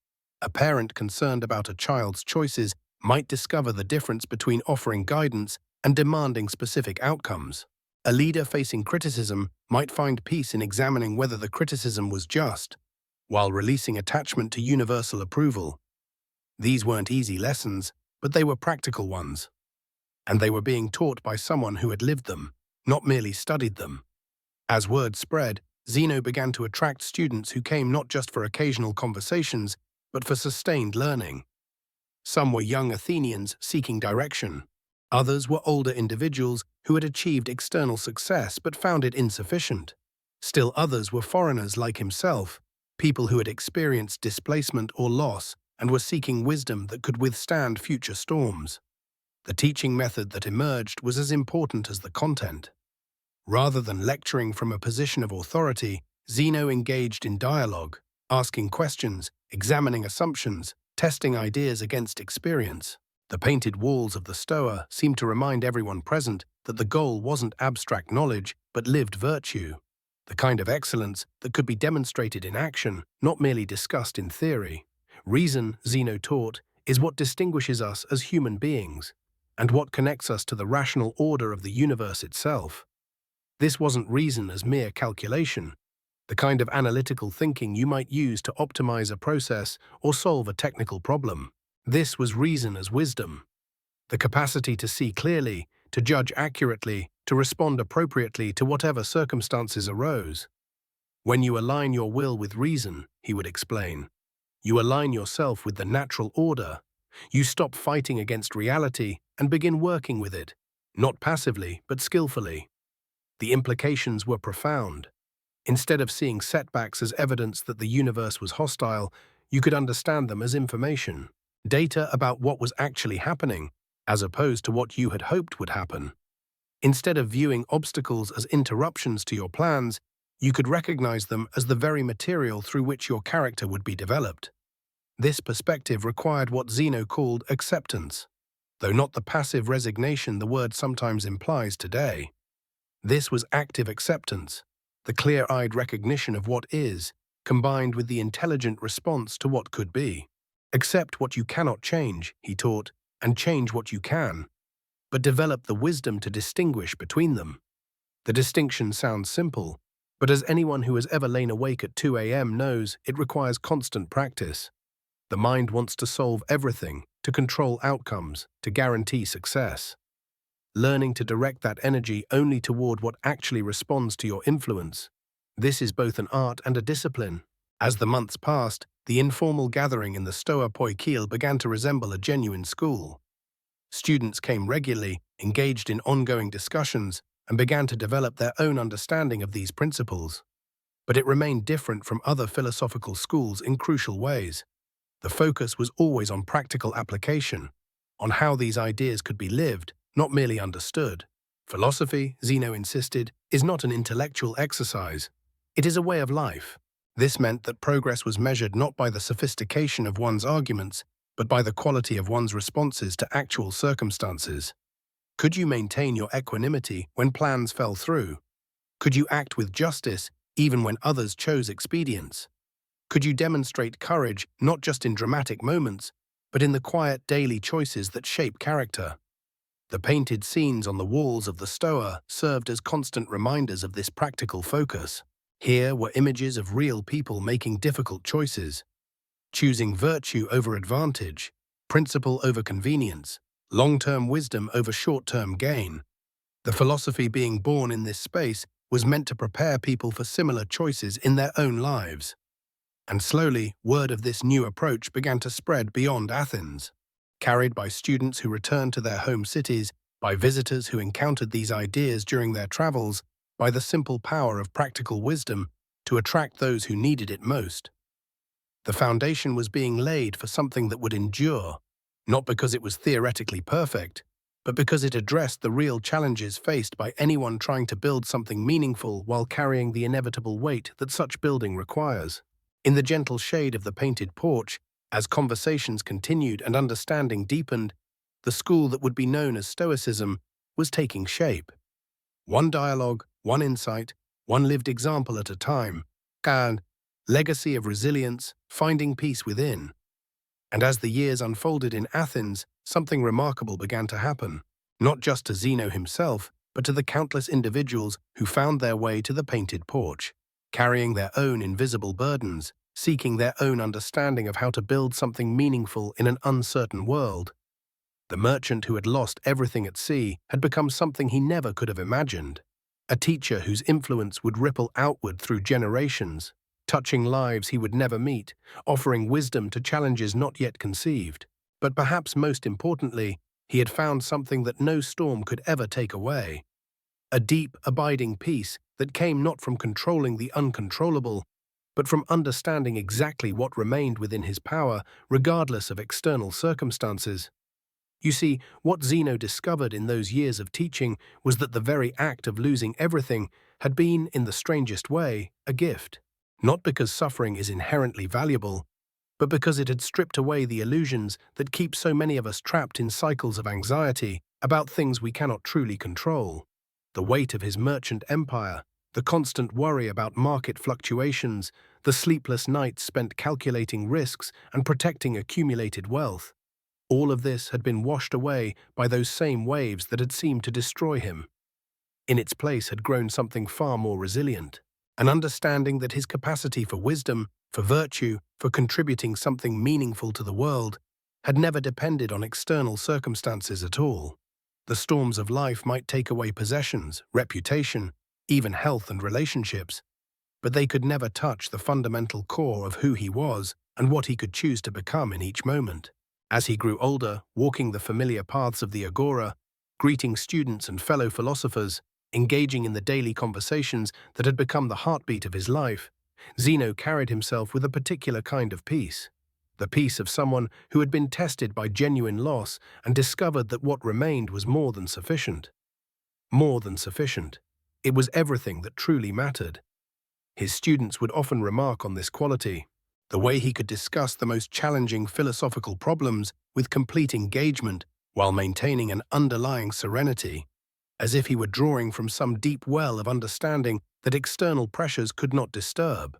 A parent concerned about a child's choices might discover the difference between offering guidance and demanding specific outcomes. A leader facing criticism might find peace in examining whether the criticism was just, while releasing attachment to universal approval. These weren't easy lessons, but they were practical ones. And they were being taught by someone who had lived them, not merely studied them. As word spread, Zeno began to attract students who came not just for occasional conversations, but for sustained learning. Some were young Athenians seeking direction. Others were older individuals who had achieved external success but found it insufficient. Still others were foreigners like himself, people who had experienced displacement or loss and were seeking wisdom that could withstand future storms. The teaching method that emerged was as important as the content. Rather than lecturing from a position of authority, Zeno engaged in dialogue, asking questions, examining assumptions, testing ideas against experience. The painted walls of the Stoa seemed to remind everyone present that the goal wasn't abstract knowledge, but lived virtue. The kind of excellence that could be demonstrated in action, not merely discussed in theory. Reason, Zeno taught, is what distinguishes us as human beings, and what connects us to the rational order of the universe itself. This wasn't reason as mere calculation, the kind of analytical thinking you might use to optimize a process or solve a technical problem. This was reason as wisdom, the capacity to see clearly, to judge accurately, to respond appropriately to whatever circumstances arose. When you align your will with reason, he would explain, you align yourself with the natural order. You stop fighting against reality and begin working with it, not passively but skillfully. The implications were profound. Instead of seeing setbacks as evidence that the universe was hostile, you could understand them as information, data about what was actually happening, as opposed to what you had hoped would happen. Instead of viewing obstacles as interruptions to your plans, you could recognize them as the very material through which your character would be developed. This perspective required what Zeno called acceptance, though not the passive resignation the word sometimes implies today. This was active acceptance, the clear-eyed recognition of what is, combined with the intelligent response to what could be. Accept what you cannot change, he taught, and change what you can, but develop the wisdom to distinguish between them. The distinction sounds simple, but as anyone who has ever lain awake at 2 a.m. knows, it requires constant practice. The mind wants to solve everything, to control outcomes, to guarantee success. Learning to direct that energy only toward what actually responds to your influence. This is both an art and a discipline. As the months passed, the informal gathering in the Stoa Poikile began to resemble a genuine school. Students came regularly, engaged in ongoing discussions, and began to develop their own understanding of these principles. But it remained different from other philosophical schools in crucial ways. The focus was always on practical application, on how these ideas could be lived, not merely understood. Philosophy, Zeno insisted, is not an intellectual exercise. It is a way of life. This meant that progress was measured not by the sophistication of one's arguments, but by the quality of one's responses to actual circumstances. Could you maintain your equanimity when plans fell through? Could you act with justice even when others chose expedience? Could you demonstrate courage not just in dramatic moments, but in the quiet daily choices that shape character? The painted scenes on the walls of the Stoa served as constant reminders of this practical focus. Here were images of real people making difficult choices, choosing virtue over advantage, principle over convenience, long-term wisdom over short-term gain. The philosophy being born in this space was meant to prepare people for similar choices in their own lives. And slowly, word of this new approach began to spread beyond Athens. Carried by students who returned to their home cities, by visitors who encountered these ideas during their travels, by the simple power of practical wisdom to attract those who needed it most. The foundation was being laid for something that would endure, not because it was theoretically perfect, but because it addressed the real challenges faced by anyone trying to build something meaningful while carrying the inevitable weight that such building requires. In the gentle shade of the painted porch, As conversations continued and understanding deepened, the school that would be known as Stoicism was taking shape. One dialogue, one insight, one lived example at a time, and legacy of resilience, finding peace within. And as the years unfolded in Athens, something remarkable began to happen, not just to Zeno himself, but to the countless individuals who found their way to the painted porch, carrying their own invisible burdens, seeking their own understanding of how to build something meaningful in an uncertain world. The merchant who had lost everything at sea had become something he never could have imagined, a teacher whose influence would ripple outward through generations, touching lives he would never meet, offering wisdom to challenges not yet conceived. But perhaps most importantly, he had found something that no storm could ever take away, a deep, abiding peace that came not from controlling the uncontrollable, but from understanding exactly what remained within his power, regardless of external circumstances. You see, what Zeno discovered in those years of teaching was that the very act of losing everything had been, in the strangest way, a gift. Not because suffering is inherently valuable, but because it had stripped away the illusions that keep so many of us trapped in cycles of anxiety about things we cannot truly control. The weight of his merchant empire, the constant worry about market fluctuations, the sleepless nights spent calculating risks and protecting accumulated wealth. All of this had been washed away by those same waves that had seemed to destroy him. In its place had grown something far more resilient, an understanding that his capacity for wisdom, for virtue, for contributing something meaningful to the world, had never depended on external circumstances at all. The storms of life might take away possessions, reputation, even health and relationships, but they could never touch the fundamental core of who he was and what he could choose to become in each moment. As he grew older, walking the familiar paths of the agora, greeting students and fellow philosophers, engaging in the daily conversations that had become the heartbeat of his life, Zeno carried himself with a particular kind of peace, the peace of someone who had been tested by genuine loss and discovered that what remained was more than sufficient. More than sufficient. It was everything that truly mattered. His students would often remark on this quality, the way he could discuss the most challenging philosophical problems with complete engagement while maintaining an underlying serenity, as if he were drawing from some deep well of understanding that external pressures could not disturb.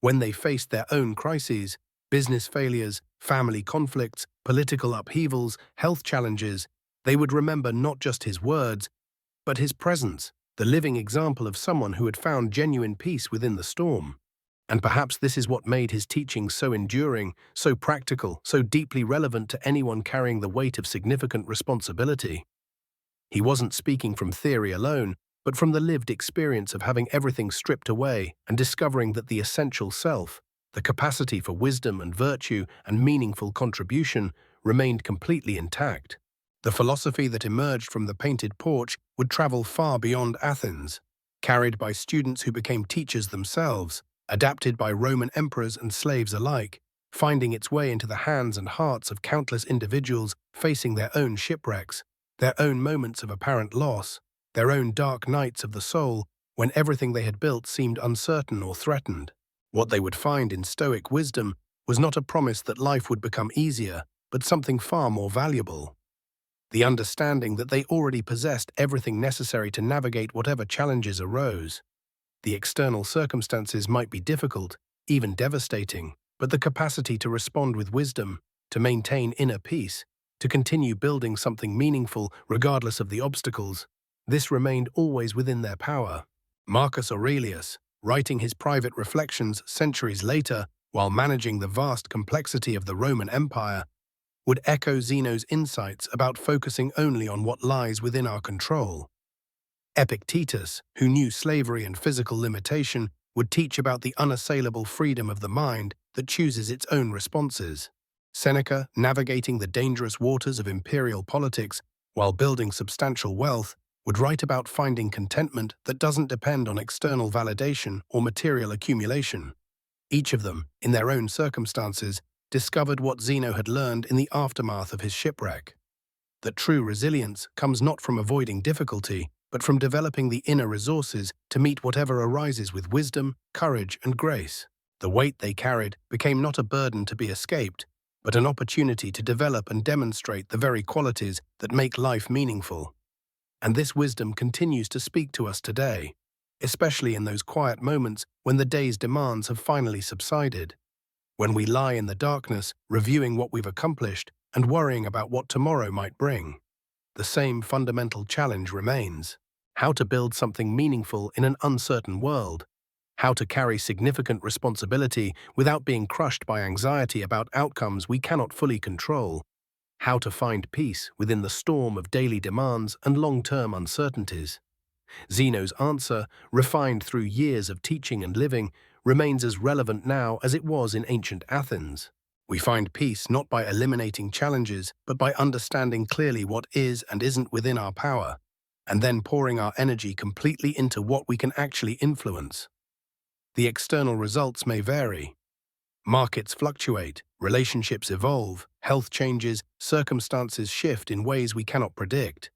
When they faced their own crises, business failures, family conflicts, political upheavals, health challenges, they would remember not just his words, but his presence, the living example of someone who had found genuine peace within the storm. And perhaps this is what made his teaching so enduring, so practical, so deeply relevant to anyone carrying the weight of significant responsibility. He wasn't speaking from theory alone, but from the lived experience of having everything stripped away and discovering that the essential self, the capacity for wisdom and virtue and meaningful contribution, remained completely intact. The philosophy that emerged from the painted porch would travel far beyond Athens, carried by students who became teachers themselves, adapted by Roman emperors and slaves alike, finding its way into the hands and hearts of countless individuals facing their own shipwrecks, their own moments of apparent loss, their own dark nights of the soul when everything they had built seemed uncertain or threatened. What they would find in Stoic wisdom was not a promise that life would become easier, but something far more valuable. The understanding that they already possessed everything necessary to navigate whatever challenges arose. The external circumstances might be difficult, even devastating, but the capacity to respond with wisdom, to maintain inner peace, to continue building something meaningful regardless of the obstacles, this remained always within their power. Marcus Aurelius, writing his private reflections centuries later while managing the vast complexity of the Roman Empire, would echo Zeno's insights about focusing only on what lies within our control. Epictetus, who knew slavery and physical limitation, would teach about the unassailable freedom of the mind that chooses its own responses. Seneca, navigating the dangerous waters of imperial politics while building substantial wealth, would write about finding contentment that doesn't depend on external validation or material accumulation. Each of them, in their own circumstances, discovered what Zeno had learned in the aftermath of his shipwreck. That true resilience comes not from avoiding difficulty, but from developing the inner resources to meet whatever arises with wisdom, courage, and grace. The weight they carried became not a burden to be escaped, but an opportunity to develop and demonstrate the very qualities that make life meaningful. And this wisdom continues to speak to us today, especially in those quiet moments when the day's demands have finally subsided. When we lie in the darkness, reviewing what we've accomplished and worrying about what tomorrow might bring. The same fundamental challenge remains: how to build something meaningful in an uncertain world, how to carry significant responsibility without being crushed by anxiety about outcomes we cannot fully control, how to find peace within the storm of daily demands and long-term uncertainties. Zeno's answer, refined through years of teaching and living, remains as relevant now as it was in ancient Athens. We find peace not by eliminating challenges, but by understanding clearly what is and isn't within our power, and then pouring our energy completely into what we can actually influence. The external results may vary. Markets fluctuate, relationships evolve, health changes, circumstances shift in ways we cannot predict.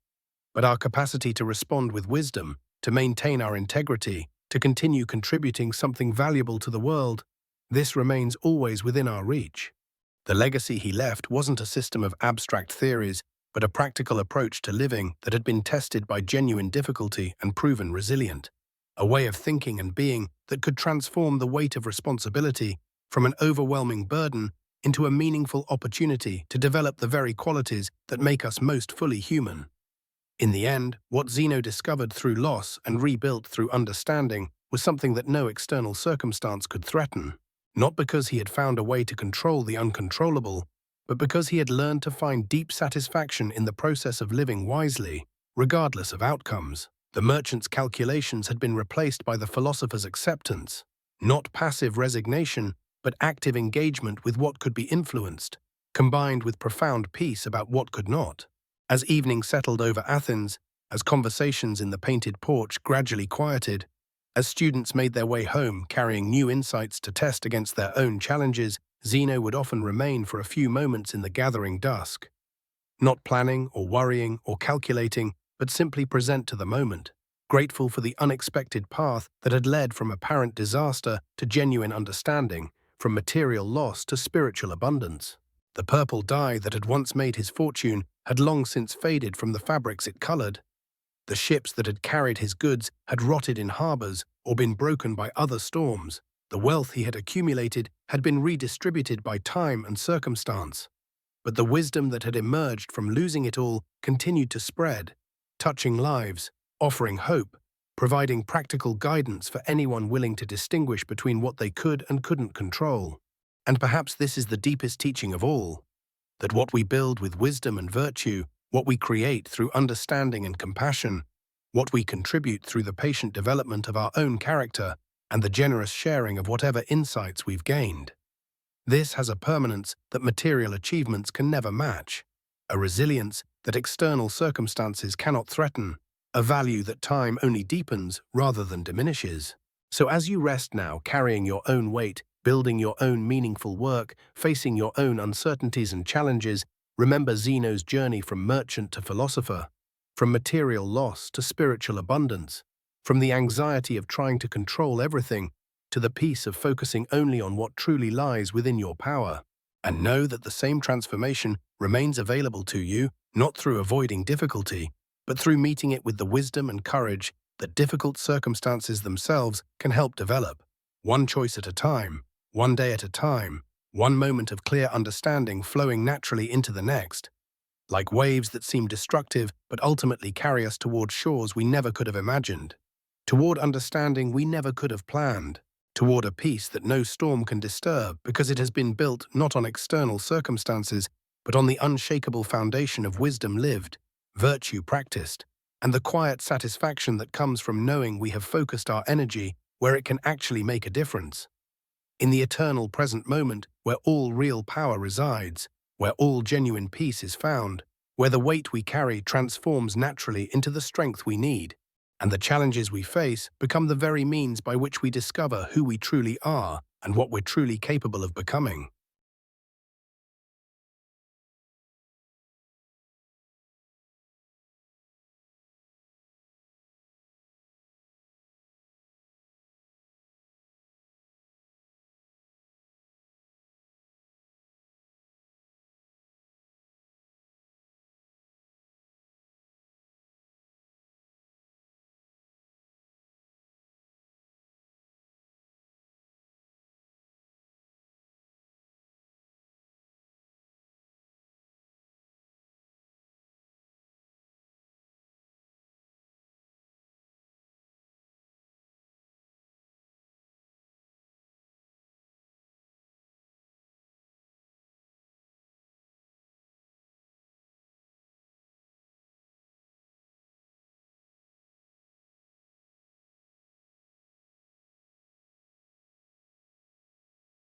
But our capacity to respond with wisdom, to maintain our integrity, to continue contributing something valuable to the world, this remains always within our reach. The legacy he left wasn't a system of abstract theories, but a practical approach to living that had been tested by genuine difficulty and proven resilient. A way of thinking and being that could transform the weight of responsibility from an overwhelming burden into a meaningful opportunity to develop the very qualities that make us most fully human. In the end, what Zeno discovered through loss and rebuilt through understanding was something that no external circumstance could threaten, not because he had found a way to control the uncontrollable, but because he had learned to find deep satisfaction in the process of living wisely, regardless of outcomes. The merchant's calculations had been replaced by the philosopher's acceptance, not passive resignation, but active engagement with what could be influenced, combined with profound peace about what could not. As evening settled over Athens, as conversations in the painted porch gradually quieted, as students made their way home carrying new insights to test against their own challenges, Zeno would often remain for a few moments in the gathering dusk, not planning or worrying or calculating, but simply present to the moment, grateful for the unexpected path that had led from apparent disaster to genuine understanding, from material loss to spiritual abundance. The purple dye that had once made his fortune had long since faded from the fabrics it colored. The ships that had carried his goods had rotted in harbors or been broken by other storms. The wealth he had accumulated had been redistributed by time and circumstance. But the wisdom that had emerged from losing it all continued to spread, touching lives, offering hope, providing practical guidance for anyone willing to distinguish between what they could and couldn't control. And perhaps this is the deepest teaching of all, that what we build with wisdom and virtue, what we create through understanding and compassion, what we contribute through the patient development of our own character and the generous sharing of whatever insights we've gained. This has a permanence that material achievements can never match, a resilience that external circumstances cannot threaten, a value that time only deepens rather than diminishes. So as you rest now, carrying your own weight, building your own meaningful work, facing your own uncertainties and challenges, remember Zeno's journey from merchant to philosopher, from material loss to spiritual abundance, from the anxiety of trying to control everything to the peace of focusing only on what truly lies within your power. And know that the same transformation remains available to you, not through avoiding difficulty, but through meeting it with the wisdom and courage that difficult circumstances themselves can help develop. One choice at a time, one day at a time, one moment of clear understanding flowing naturally into the next, like waves that seem destructive but ultimately carry us toward shores we never could have imagined, toward understanding we never could have planned, toward a peace that no storm can disturb because it has been built not on external circumstances but on the unshakable foundation of wisdom lived, virtue practiced, and the quiet satisfaction that comes from knowing we have focused our energy where it can actually make a difference. In the eternal present moment where all real power resides, where all genuine peace is found, where the weight we carry transforms naturally into the strength we need, and the challenges we face become the very means by which we discover who we truly are and what we're truly capable of becoming.